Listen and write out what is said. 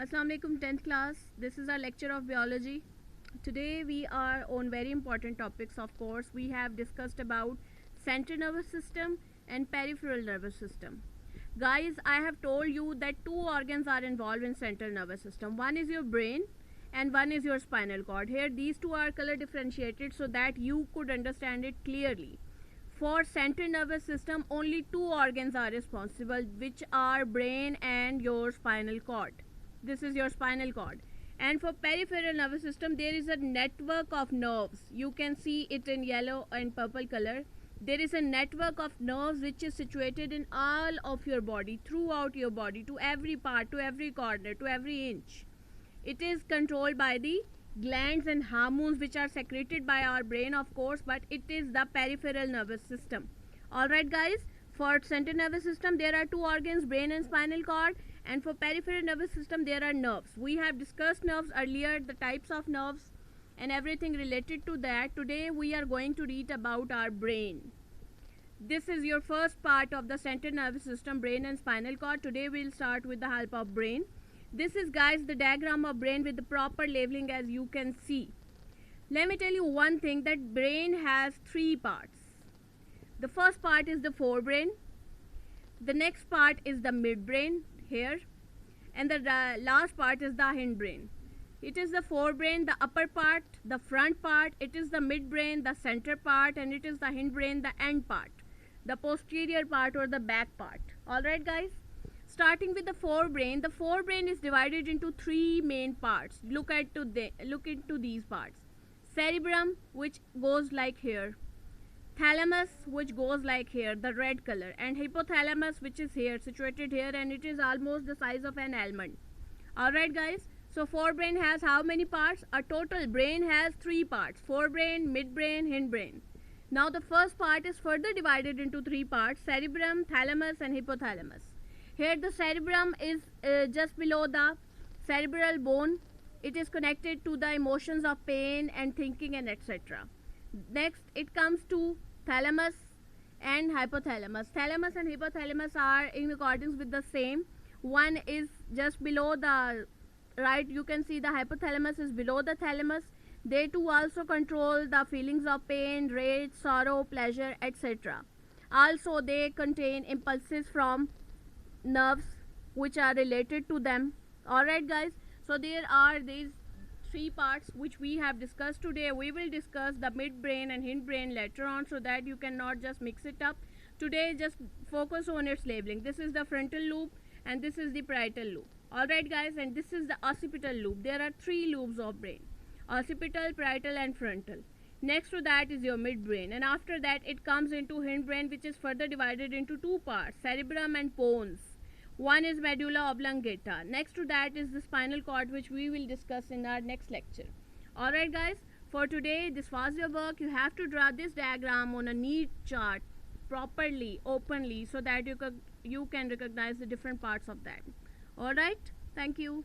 Assalamu alaikum 10th class. This is our lecture of biology. Today we are on very important topics. Of course, we have discussed about central nervous system and peripheral nervous system. Guys, I have told you that two organs are involved in central nervous system. One is your brain and one is your spinal cord. Here these two are color differentiated so that you could understand it clearly. For central nervous system, only two organs are responsible, which are brain and your spinal cord. This is your spinal cord. And for peripheral nervous system, there is a network of nerves. You can see it in yellow and purple color. There is a network of nerves which is situated in all of your body, throughout your body, to every part, to every corner, to every inch. It is controlled by the glands and hormones which are secreted by our brain, of course, but it is the peripheral nervous system. Alright guys, for central nervous system there are two organs, brain and spinal cord, and for peripheral nervous system there are nerves. We have discussed nerves earlier, the types of nerves and everything related to that. Today we are going to read about our brain. This is your first part of the central nervous system, brain and spinal cord. Today we will start with the help of brain. This is guys the diagram of brain with the proper labeling, as you can see. Let me tell you one thing, that brain has three parts. The first part is the forebrain, the next part is the midbrain here, and the last part is the hindbrain. It is the forebrain, the upper part, the front part, it is the midbrain, the center part, and it is the hindbrain, the end part, the posterior part or the back part. Alright guys, starting with the forebrain is divided into three main parts. Look into these parts. Cerebrum, which goes like here, thalamus, which goes like here, the red color, and hypothalamus, which is here, situated here, and it is almost the size of an almond. Alright guys, so forebrain has how many parts? A total brain has three parts: forebrain, midbrain, hindbrain. Now the first part is further divided into three parts: cerebrum, thalamus, and hypothalamus. Here the cerebrum is just below the cerebral bone. It is connected to the emotions of pain and thinking and etc. Next it comes to thalamus and hypothalamus. Thalamus and hypothalamus are in accordance with the same. One is just below the right, you can see the hypothalamus is below the thalamus. They too also control the feelings of pain, rage, sorrow, pleasure, etc. Also they contain impulses from nerves which are related to them. Alright guys, so there are these three parts which we have discussed today. We will discuss the midbrain and hindbrain later on, so that you cannot just mix it up. Today just focus on its labeling. This is the frontal lobe and this is the parietal lobe. Alright guys, and this is the occipital lobe. There are three lobes of brain: occipital, parietal, and frontal. Next to that is your midbrain, and after that it comes into hindbrain, which is further divided into two parts: cerebrum and pons. One is medulla oblongata. Next to that is the spinal cord, which we will discuss in our next lecture. Alright guys, for today this was your work. You have to draw this diagram on a neat chart properly, openly, so that you can recognize the different parts of that. Alright, thank you.